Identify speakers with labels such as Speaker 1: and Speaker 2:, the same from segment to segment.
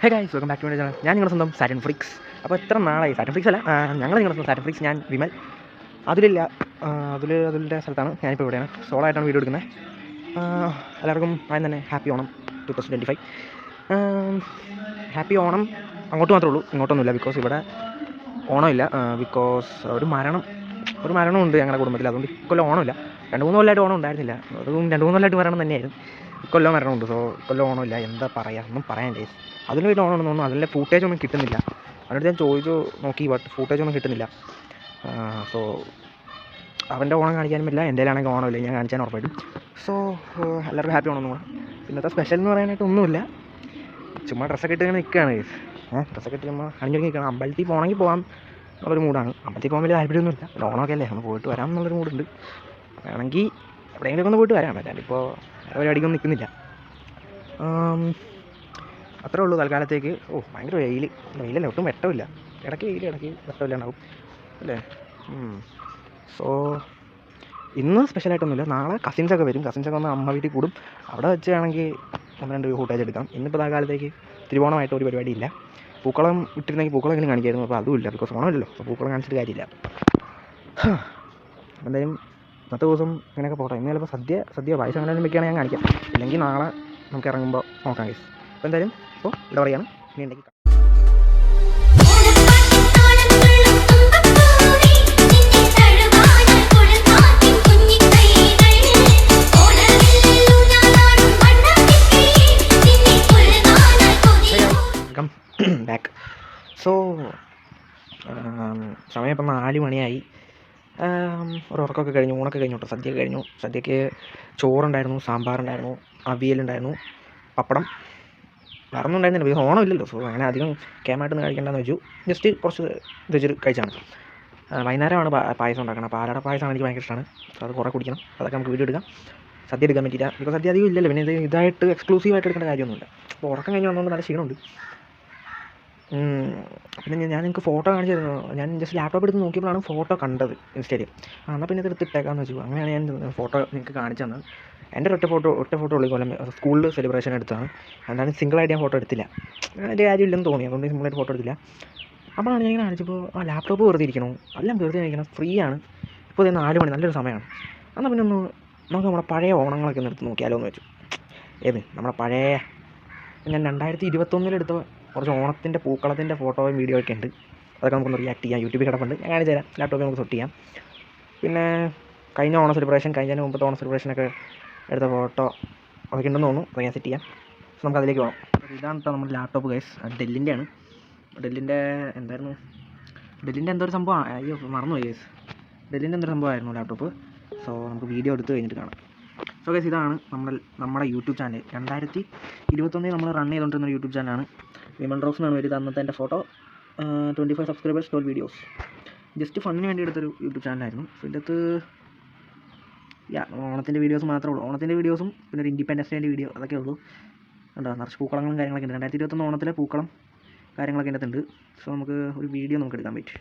Speaker 1: Hey guys, welcome back to my channel. ഞാൻ നിങ്ങളുടെ സ്വന്തം സാറ്റൻ ഫ്രിക്സ്. അപ്പോൾ എത്ര നാളായി സാറ്റൻ ഫ്രിക്സ് അല്ല, ഞങ്ങൾ നിങ്ങളുടെ സ്വന്തം സാറ്റൻ ഫ്രിക്സ്. ഞാൻ വിമൽ. അതിൻ്റെ സ്ഥലത്താണ്. ഞാനിപ്പോൾ ഇവിടെയാണ്, സോളോ ആയിട്ടാണ് വീഡിയോ എടുക്കുന്നത്. എല്ലാവർക്കും ആദ്യം തന്നെ ഹാപ്പി ഓണം 2025. ഹാപ്പി ഓണം അങ്ങോട്ട് മാത്രമേ ഉള്ളൂ, ഇങ്ങോട്ടൊന്നുമില്ല. ബിക്കോസ് ഇവിടെ ഓണമില്ല. ബിക്കോസ് ഒരു മരണമുണ്ട് ഞങ്ങളുടെ കുടുംബത്തിൽ. അതുകൊണ്ട് ഇക്കൊല്ലം ഓണമില്ല. 2-3 കൊല്ലമായിട്ട് ഓണം ഉണ്ടായിരുന്നില്ല. അതും 2-3 കൊല്ലമായിട്ട് മരണം തന്നെയായിരുന്നു. ഇക്കൊല്ലം മരണമുണ്ട്. സോ ഇക്കൊല്ലം ഓണമില്ല. എന്താ പറയുക, ഒന്നും പറയാൻ ഗൈസ്. അതിന് വേണ്ടി ഓണം ഉണ്ടെന്ന് തോന്നുന്നു. അതിലെ ഫൂട്ടേജ് ഒന്നും കിട്ടുന്നില്ല. അതിനടുത്ത് ഞാൻ ചോദിച്ചു നോക്കി, ബട്ട് ഫൂട്ടേജ് ഒന്നും കിട്ടുന്നില്ല. സോ അവൻ്റെ ഓണം കാണിക്കാനും പറ്റില്ല, എൻ്റെ ആണെങ്കിൽ ഓണമില്ല. ഞാൻ കാണിച്ചാൽ ഉറപ്പായിട്ടും. സോ എല്ലാവർക്കും ഹാപ്പി ഓണം. പിന്നത്തെ സ്പെഷ്യൽ എന്ന് പറയാനായിട്ട് ഒന്നുമില്ല. ചുമ്മാ ഡ്രസ്സൊക്കെ ഇട്ട് ഇങ്ങനെ നിൽക്കുകയാണ് ഗൈസ്. ഡ്രസ്സൊക്കെ ഇട്ട് ചുമ്മാ അണിഞ്ഞൊക്കെ നിൽക്കണം. അമ്പലത്തിൽ പോകണമെങ്കിൽ പോകാം എന്നുള്ളൊരു മൂടാണ്. അമ്പലത്തിൽ പോകാൻ വലിയ താല്പര്യമൊന്നുമില്ല. പിന്നെ ഓണമൊക്കെ അല്ലേ, ഒന്ന് പോയിട്ട് വരാം എന്നുള്ളൊരു മൂടുണ്ട്. വേണമെങ്കിൽ എവിടെയെങ്കിലുമൊക്കെ ഒന്ന് പോയിട്ട് വരാം. ഇപ്പോൾ വേറെ പരിപാടിക്കൊന്നും നിൽക്കുന്നില്ല. അത്രേ ഉള്ളൂ തൽക്കാലത്തേക്ക്. ഭയങ്കര വെയിലല്ല, ഒട്ടും വെട്ടമില്ല. ഇടയ്ക്ക് വെയിൽ, ഇടയ്ക്ക് വെട്ടമില്ല ഉണ്ടാവും അല്ലേ. സോ ഇന്ന് സ്പെഷ്യലായിട്ടൊന്നുമില്ല. നാളെ കസിൻസൊക്കെ വരും. കസിൻസൊക്കെ വന്ന് അമ്മ വീട്ടിൽ കൂടും. അവിടെ വെച്ച് വേണമെങ്കിൽ 1-2 ഫൂട്ടേജ് എടുക്കാം. ഇന്നിപ്പോൾ തൽക്കാലത്തേക്ക് തിരുവോണമായിട്ട് ഒരു പരിപാടിയില്ല. പൂക്കളം ഇട്ടിരുന്നെങ്കിൽ പൂക്കളെങ്കിലും കാണിക്കായിരുന്നു. അപ്പോൾ അതുമില്ല, ബിക്കോസ് ഓണമില്ലല്ലോ. അപ്പോൾ പൂക്കളം കാണിച്ചിട്ട് കാര്യമില്ല. എന്തായാലും ഇന്നത്തെ ദിവസം ഇങ്ങനെയൊക്കെ പോട്ടെ. ഇന്ന് ചിലപ്പോൾ സദ്യ പായസം അങ്ങനെ വെക്കുകയാണെങ്കിൽ ഞാൻ കാണിക്കാം. ഇല്ലെങ്കിൽ നാളെ നമുക്ക് ഇറങ്ങുമ്പോൾ നോക്കാം ഗൈസ്. അപ്പോൾ എന്തായാലും ഇപ്പോൾ എന്താ പറയുകയാണ്, ഇനി ഉണ്ടെങ്കിൽ ബാക്ക്. സോ സമയം ഇപ്പം 4 മണിയായി. ഒരു ഉറക്കമൊക്കെ കഴിഞ്ഞു, ഊണൊക്കെ കഴിഞ്ഞു കേട്ടോ. സദ്യയൊക്കെ കഴിഞ്ഞു. സദ്യക്ക് ചോറുണ്ടായിരുന്നു, സാമ്പാറുണ്ടായിരുന്നു, അവിയലുണ്ടായിരുന്നു, പപ്പടം. വേറെ ഒന്നും ഉണ്ടായിരുന്നില്ല. ബിക്കോസ് ഓണമില്ലല്ലോ. സോ അങ്ങനെ അധികം കേമായിട്ടൊന്നും കഴിക്കേണ്ടെന്ന് വെച്ചു. ജസ്റ്റ് കുറച്ച് വെച്ചിട്ട് കഴിച്ചാണ്. വൈകുന്നേരമാണ് പായസം ഉണ്ടാക്കണം. പാലട പായസമാണ് എനിക്ക് ഭയങ്കര ഇഷ്ടമാണ്. സോ അത് കുറേ കുടിക്കണം. അതൊക്കെ നമുക്ക് വീഡിയോ എടുക്കാം. സദ്യ എടുക്കാൻ പറ്റില്ല, ബിക്കോസ് സദ്യ അധികം ഇല്ലല്ലോ. പിന്നെ ഇതായിട്ട് എക്സ്ക്ലൂസീവായിട്ട് എടുക്കേണ്ട കാര്യമൊന്നുമില്ല. അപ്പോൾ ഉറക്കം കഴിഞ്ഞ് വന്നുകൊണ്ട് നല്ല ക്ഷീണമുണ്ട്. പിന്നെ ഞാൻ നിങ്ങൾക്ക് ഫോട്ടോ കാണിച്ചു തരുന്നു. ഞാൻ ജസ്റ്റ് ലാപ്ടോപ്പ് എടുത്ത് നോക്കിയപ്പോഴാണ് ഫോട്ടോ കണ്ടത് ഇൻസ്റ്റയിൽ. എന്നാൽ പിന്നെ ഇത് എടുത്തിട്ടേക്കാന്ന് വെച്ചു. അങ്ങനെയാണ് ഞാൻ ഫോട്ടോ നിങ്ങൾക്ക് കാണിച്ചു തന്നത്. എൻ്റെ ഒറ്റ ഫോട്ടോ ഉള്ളൂ. കൊല്ലം സ്കൂളിൽ സെലിബ്രേഷൻ എടുത്തതാണ്. അല്ലാണ്ട് സിംഗിളായിട്ട് ഞാൻ ഫോട്ടോ എടുത്തില്ല. അതിൻ്റെ കാര്യമില്ലെന്ന് തോന്നി, അതുകൊണ്ട് സിംഗിളായിട്ട് ഫോട്ടോ എടുത്തില്ല. അപ്പോഴാണ് ഞാൻ ഇങ്ങനെ കാണിച്ചപ്പോൾ ലാപ്ടോപ്പ് വെറുതെ ഇരിക്കണം, എല്ലാം വെറുതെ ഇരിക്കണം, ഫ്രീ ആണ്. ഇപ്പോൾ 4 മണി, നല്ലൊരു സമയമാണ്. എന്നാൽ പിന്നെ നമുക്ക് നമ്മുടെ പഴയ ഓണങ്ങളൊക്കെ ഒന്ന് എടുത്ത് നോക്കിയാലോ എന്ന് വെച്ചു. നമ്മുടെ പഴയ ഞാൻ 2021 എടുത്ത കുറച്ച് ഓണത്തിൻ്റെ പൂക്കളത്തിൻ്റെ ഫോട്ടോയും വീഡിയോ ഒക്കെ ഉണ്ട്. അതൊക്കെ നമുക്കൊന്ന് റിയാക്ട് ചെയ്യാം. യൂട്യൂബിൽ കിടപ്പുണ്ട്, ഞാൻ കാണിച്ചു തരാം. ലാപ്ടോപ്പിൽ നമുക്ക് സെറ്റ് ചെയ്യാം. പിന്നെ കഴിഞ്ഞ ഓണ സെലിബ്രേഷൻ, കഴിഞ്ഞതിന് മുമ്പത്തെ ഓണ സെലിബ്രേഷനൊക്കെ എടുത്ത ഫോട്ടോ അതൊക്കെ ഉണ്ടെന്ന് തോന്നുന്നു. അപ്പോൾ ഞാൻ സെറ്റ് ചെയ്യാം. സോ നമുക്ക് അതിലേക്ക് പോകാം. ഇതാണ് കേട്ടോ നമ്മുടെ ലാപ്ടോപ്പ് ഗൈസ്. ഡെല്ലിൻ്റെ ആണ്. ഡെല്ലിൻ്റെ എന്തോ ഒരു സംഭവമാണ്. അയ്യോ മറന്നുപോയി ഗൈസ്. ഡെല്ലിൻ്റെ എന്തൊരു സംഭവമായിരുന്നു ലാപ്ടോപ്പ്. സോ നമുക്ക് വീഡിയോ എടുത്ത് കഴിഞ്ഞിട്ട് കാണാം. സോ ഗൈസ്, ഇതാണ് നമ്മുടെ യൂട്യൂബ് ചാനൽ. 2021 നമ്മൾ റൺ ചെയ്തുകൊണ്ടിരുന്ന ഒരു യൂട്യൂബ് ചാനലാണ്. വിമൽ റോക്സ് എന്നാണ് വരുന്നത്. അന്നത്തെ എൻ്റെ ഫോട്ടോ. 25 subscribers, 12 videos. ജസ്റ്റ് ഫണ്ണിന് വേണ്ടി എടുത്തൊരു യൂട്യൂബ് ചാനലായിരുന്നു. സോ ഇതിനകത്ത് ഓണത്തിൻ്റെ വീഡിയോസ് മാത്രമേ ഉള്ളൂ. ഓണത്തിൻ്റെ വീഡിയോസും പിന്നെ ഒരു ഇൻഡിപെൻഡൻസ് ഡേൻ്റെ വീഡിയോ, അതൊക്കെ ഉള്ളൂ. ഉണ്ടോ, നിറച്ച് പൂക്കളങ്ങളും കാര്യങ്ങളൊക്കെ ഉണ്ട്. 2021 ഓണത്തിലെ പൂക്കളം കാര്യങ്ങളൊക്കെ ഇതിനകത്ത് ഉണ്ട്. സോ നമുക്ക് ഒരു വീഡിയോ നമുക്ക് എടുക്കാൻ പറ്റും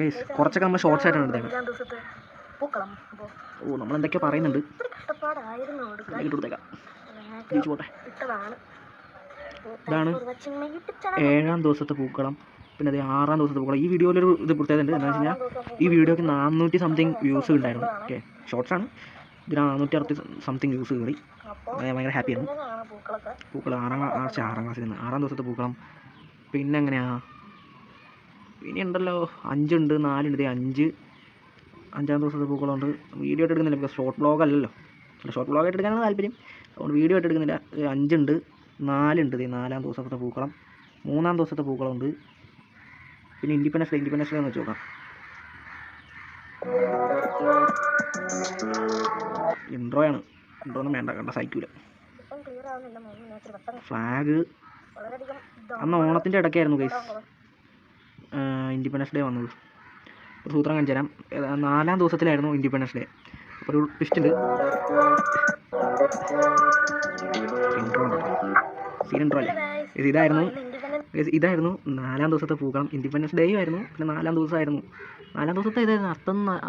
Speaker 1: ഗൈസ്. കുറച്ചൊക്കെ നമ്മൾ ഷോർട്സ് ആയിട്ടാണ് എടുത്തേക്കാം. നമ്മളെന്തൊക്കെയോ പറയുന്നുണ്ട്. പോട്ടെ. ഇതാണ് 7ാം ദിവസത്തെ പൂക്കളം. പിന്നെ അത് 6ാം ദിവസത്തെ പൂക്കളം. ഈ വീഡിയോയിലൊരു ഇത് പ്രത്യേകത ഉണ്ട്. എന്താണെന്ന് വെച്ച് കഴിഞ്ഞാൽ ഈ വീഡിയോയ്ക്ക് 400 സംതിങ് വ്യൂസ് ഉണ്ടായിരുന്നു. ഓക്കെ, ഷോർട്സാണ്. ഇതിന് 460 സംതിങ് വ്യൂസ് കയറി. ഭയങ്കര ഹാപ്പിയായിരുന്നു. പൂക്കളം 6ാം ക്ലാസ്സിൽ നിന്ന് 6ാം ദിവസത്തെ പൂക്കളം. പിന്നെ എങ്ങനെയാ, പിന്നെ ഉണ്ടല്ലോ 5 ഉണ്ട്, 4 ഉണ്ട്. 5ാം ദിവസത്തെ പൂക്കളുണ്ട്. വീഡിയോ ആയിട്ട് എടുക്കുന്നില്ല, ബിക്കോസ് ഷോർട്ട് ബ്ലോഗ് അല്ലല്ലോ. ഷോർട്ട് ബ്ലോഗ് ആയിട്ട് എടുക്കാനാണ് താല്പര്യം. അതുകൊണ്ട് വീഡിയോ ആയിട്ട് എടുക്കുന്നില്ല. 5 ഉണ്ട്, 4 ഉണ്ട്. 4ാം ദിവസത്തെ പൂക്കളം. 3ാം ദിവസത്തെ പൂക്കളമുണ്ട്. പിന്നെ ഇൻഡിപെൻഡൻസ് ഡേ എന്ന് വെച്ച് നോക്കാം. ഇൻട്രോയാണ്. ഇൻട്രോ ഒന്നും വേണ്ട, കണ്ട സഹിക്കൂല. ഫ്ലാഗ് അന്ന് ഓണത്തിൻ്റെ ഇടയ്ക്കായിരുന്നു ഗൈസ് ഇൻഡിപെൻഡൻസ് ഡേ വന്നത്. ഒരു സൂത്രം കാണിച്ചു തരാം. 4ാം ദിവസത്തിലായിരുന്നു ഇൻഡിപെൻഡൻസ് ഡേ. അപ്പോൾ ഒരു ട്വിസ്റ്റ് ഉണ്ട്. ഇൻട്രോ അല്ലേ ഇതായിരുന്നു 4ാം ദിവസത്തെ പൂക്കളം. ഇൻഡിപെൻഡൻസ് ഡേയും ആയിരുന്നു. പിന്നെ 4ാം ദിവസമായിരുന്നു. 4ാം ദിവസത്തെ ഇതായിരുന്നു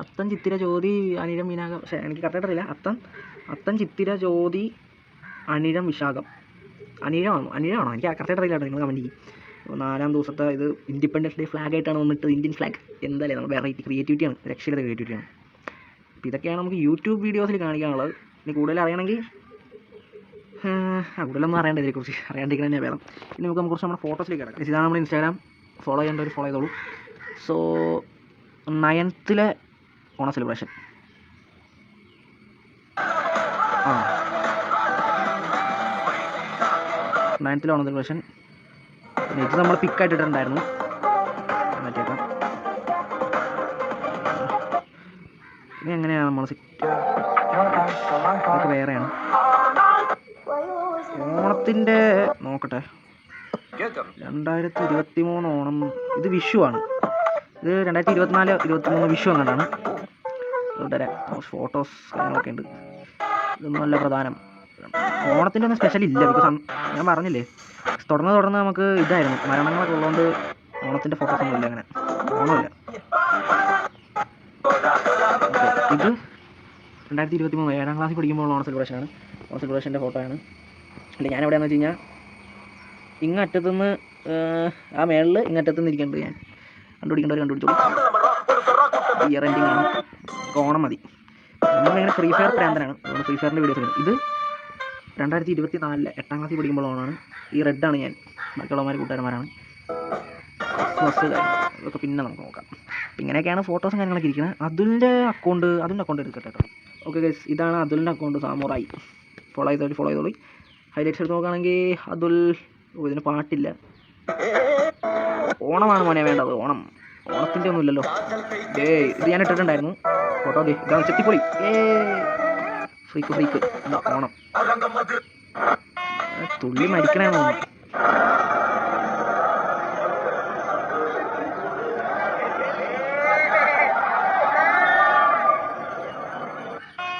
Speaker 1: അത്തം ചിത്തിര ജ്യോതി അനിഴം വിനാകം. എനിക്ക് കറക്റ്റായിട്ട് അറിയില്ല. അത്തം ചിത്തിര ജ്യോതി അനിഴം വിശാഖം. അനിഴമാണോ എനിക്ക് കറക്റ്റായിട്ട് അറിയില്ല. നിങ്ങൾ കമൻറ്റ് ചെയ്യും. അപ്പോൾ 4-ാം ദിവസത്തെ ഇത് ഇൻഡിപെൻഡൻസ് ഡേ ഫ്ലാഗായിട്ടാണ് വന്നിട്ട് ഇന്ത്യൻ ഫ്ലാഗ്. എന്തായാലും നമ്മൾ വെറൈറ്റി ക്രിയേറ്റിവിറ്റിയാണ്, രക്ഷയില്ലാത്ത ക്രിയേറ്റിവിറ്റിയാണ്. അപ്പോൾ ഇതൊക്കെയാണ് നമുക്ക് യൂട്യൂബ് വീഡിയോസിൽ കാണിക്കാനുള്ളത്. ഇനി കൂടുതൽ അറിയണമെങ്കിൽ കൂടുതലൊന്നും അറിയേണ്ട ഇതിനെക്കുറിച്ച് അറിയാണ്ടിരിക്കണം തന്നെ വേണം. ഇനി നമുക്ക് കുറച്ച് നമ്മുടെ ഫോട്ടോസിലേക്ക് കിടക്കാം. ഇതാണ് നമ്മുടെ ഇൻസ്റ്റാഗ്രാം. ഫോളോ ചെയ്യേണ്ടവർ ഫോളോ ചെയ്തോളൂ. സോ 9th ഓണ സെലിബ്രേഷൻ. 9th ഓണ സെലിബ്രേഷൻ. ഇത് നമ്മൾ പിക്കായിട്ട് ഇട്ടിട്ടുണ്ടായിരുന്നു. മാറ്റിയേക്കാം. ഇനി എങ്ങനെയാണ് നമ്മൾ ഇതൊക്കെ വേറെയാണ്. ഓണത്തിൻ്റെ നോക്കട്ടെ, 2023 ഓണം. ഇത് വിഷുവാണ്. ഇത് 2024-23 വിഷു അങ്ങോട്ടാണ്. അതുകൊണ്ടേ ഫോട്ടോസ് കാര്യങ്ങളൊക്കെ ഉണ്ട്. ഇതൊന്നും നല്ല പ്രധാനം. ഓണത്തിൻ്റെ ഒന്നും സ്പെഷ്യൽ ഇല്ല. ബിക്കോസ് ഞാൻ പറഞ്ഞില്ലേ, തുടർന്ന് നമുക്ക് ഇതായിരുന്നു, മരണങ്ങളൊക്കെ ഉള്ളതുകൊണ്ട് ഓണത്തിൻ്റെ ഫോട്ടോസ് ഒന്നും ഇല്ല. അങ്ങനെ ഓണമില്ല. ഇത് 2023 7ാം ക്ലാസ്സിൽ പഠിക്കുമ്പോൾ ഓണ സെലിബ്രേഷനാണ്. ഓണ സെലിബ്രേഷൻ്റെ ഫോട്ടോയാണ്. അല്ല, ഞാനെവിടെയാണെന്ന് വെച്ച് കഴിഞ്ഞാൽ ഇങ്ങറ്റത്തുനിന്ന് ആ മേളിൽ ഇങ്ങറ്റത്തുനിന്ന് ഇരിക്കേണ്ടത്. ഞാൻ കണ്ടുപിടിക്കേണ്ടവർ കണ്ടുപിടിച്ചോളൂ. ഇയർ എൻഡിങ് ആണ്. ഓണം മതി. നമ്മളിങ്ങനെ ഫ്രീ ഫയർ പ്രാന്തനാണ്. അതുകൊണ്ട് ഫ്രീ ഫയറിൻ്റെ വീഡിയോസ് ഉണ്ട്. ഇത് 2024 8ാം ക്ലാസ്സിൽ പഠിക്കുമ്പോൾ ഓണമാണ്. ഈ റെഡാണ് ഞാൻ. ബാക്കിയുള്ളവന്മാർ കൂട്ടുകാരന്മാരാണ്. ക്രിസ്മസ് ഇതൊക്കെ പിന്നെ നമുക്ക് നോക്കാം. അപ്പം ഇങ്ങനെയൊക്കെയാണ് ഫോട്ടോസും കാര്യങ്ങളൊക്കെ ഇരിക്കുന്നത്. അതുലിൻ്റെ അക്കൗണ്ട് എടുക്കട്ടെ കേട്ടോ. ഓക്കെ ഗൈസ്, ഇതാണ് അതുലിൻ്റെ അക്കൗണ്ട്. സാമുറായി. ഫോളോ ചെയ്തോളി. ഹൈലൈറ്റ്സ് എടുത്ത് നോക്കുകയാണെങ്കിൽ അതുൽ. ഇതിന് പാട്ടില്ല. ഓണമാണ് മോനെ വേണ്ടത്. ഓണത്തിൻ്റെ ഒന്നും ഇല്ലല്ലോ. ഇത് ഞാൻ ഇട്ടിട്ടുണ്ടായിരുന്നു ഫോട്ടോ. ഇതാണ് ചെത്തിപ്പൊളി. ഫ്രീക്ക് എന്താ ഓണം. തുള്ളി മരിക്കണേ തോന്നുന്നു.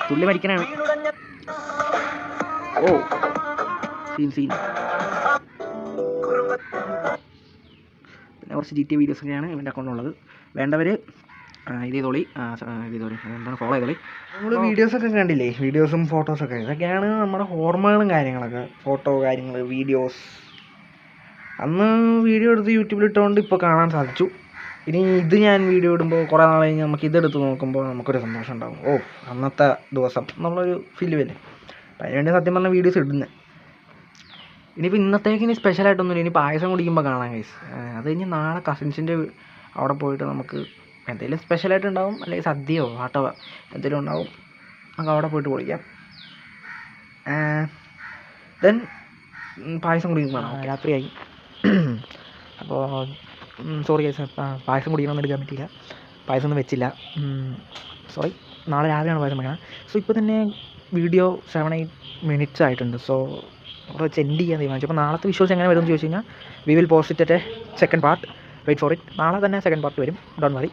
Speaker 1: തുള്ളി മരിക്കണാണ്. ഓ സീൻ. പിന്നെ കുറച്ച് GTA വീഡിയോസൊക്കെയാണ് ഇവൻ്റെ അക്കൗണ്ടിലുള്ളത്. വേണ്ടവർ ഇത് ചെയ്തോളി. എന്താണ് ഫോളോ ചെയ്തോളി. നമ്മൾ വീഡിയോസൊക്കെ കണ്ടില്ലേ, വീഡിയോസും ഫോട്ടോസൊക്കെ. ഇതൊക്കെയാണ് നമ്മുടെ ഓർമ്മകളും കാര്യങ്ങളൊക്കെ. ഫോട്ടോ കാര്യങ്ങൾ, വീഡിയോസ്. അന്ന് വീഡിയോ എടുത്ത് യൂട്യൂബിലിട്ടുകൊണ്ട് ഇപ്പോൾ കാണാൻ സാധിച്ചു. ഇനി ഇത് ഞാൻ വീഡിയോ ഇടുമ്പോൾ കുറേ നാൾ കഴിഞ്ഞ് നമുക്ക് ഇതെടുത്ത് നോക്കുമ്പോൾ നമുക്കൊരു സന്തോഷം ഉണ്ടാകും. അന്നത്തെ ദിവസം നമ്മളൊരു ഫീല് വരും. അപ്പം അതിനുവേണ്ടി സത്യം പറഞ്ഞ വീഡിയോസ് ഇടുന്നത്. ഇനിയിപ്പോൾ ഇന്നത്തേക്ക് ഇനി സ്പെഷ്യലായിട്ടൊന്നുമില്ല. ഇനി പായസം കുടിക്കുമ്പോൾ കാണാം ഗൈസ്. അത് കഴിഞ്ഞ് നാളെ കസിൻസിൻ്റെ അവിടെ പോയിട്ട് നമുക്ക് എന്തെങ്കിലും സ്പെഷ്യലായിട്ട് ഉണ്ടാവും. അല്ലെങ്കിൽ സദ്യയോ ആട്ടോ എന്തെങ്കിലും ഉണ്ടാവും. നമുക്ക് അവിടെ പോയിട്ട് പൊളിക്കാം. ദെൻ പായസം കുടിക്കുമ്പോൾ രാത്രിയായി. അപ്പോൾ സോറി ഗൈസ്, പായസം കുടിക്കണമെന്ന് എടുക്കാൻ പറ്റിയില്ല. പായസം ഒന്നും വെച്ചില്ല. സോറി. നാളെ രാവിലെയാണ് പായസം വെക്കണം. സോ ഇപ്പോൾ തന്നെ വീഡിയോ 7-8 minutes ആയിട്ടുണ്ട്. സോ അവിടെ വെച്ച് എൻഡ് ചെയ്യാൻ തീരുമാനിച്ചു. അപ്പോൾ നാളത്തെ വിഷ്വൽസ് എങ്ങനെ വരുമെന്ന് ചോദിച്ചു കഴിഞ്ഞാൽ we will post it a second part. Wait for it. നാളെ തന്നെ സെക്കൻഡ് പാർട്ട് വരും. Don't worry.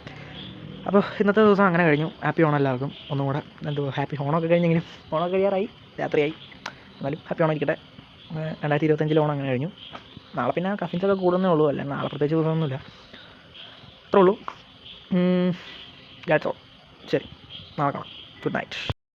Speaker 1: അപ്പോൾ ഇന്നത്തെ ദിവസം അങ്ങനെ കഴിഞ്ഞു. ഹാപ്പി ഓണം എല്ലാവർക്കും. ഒന്നും കൂടെ ഹാപ്പി ഓണമൊക്കെ കഴിഞ്ഞെങ്കിലും ഓണമൊക്കെ കഴിയാറായി, രാത്രിയായി. എന്നാലും ഹാപ്പി ഓണം ഇരിക്കട്ടെ. 2025 ഓണം അങ്ങനെ കഴിഞ്ഞു. നാളെ പിന്നെ കസിൻസൊക്കെ കൂടുന്നേ ഉള്ളൂ. അല്ല, നാളെ പ്രത്യേകിച്ച് ദിവസമൊന്നുമില്ല. അത്രേ ഉള്ളൂ. ശരി, നാളെ കാണാം. Good night.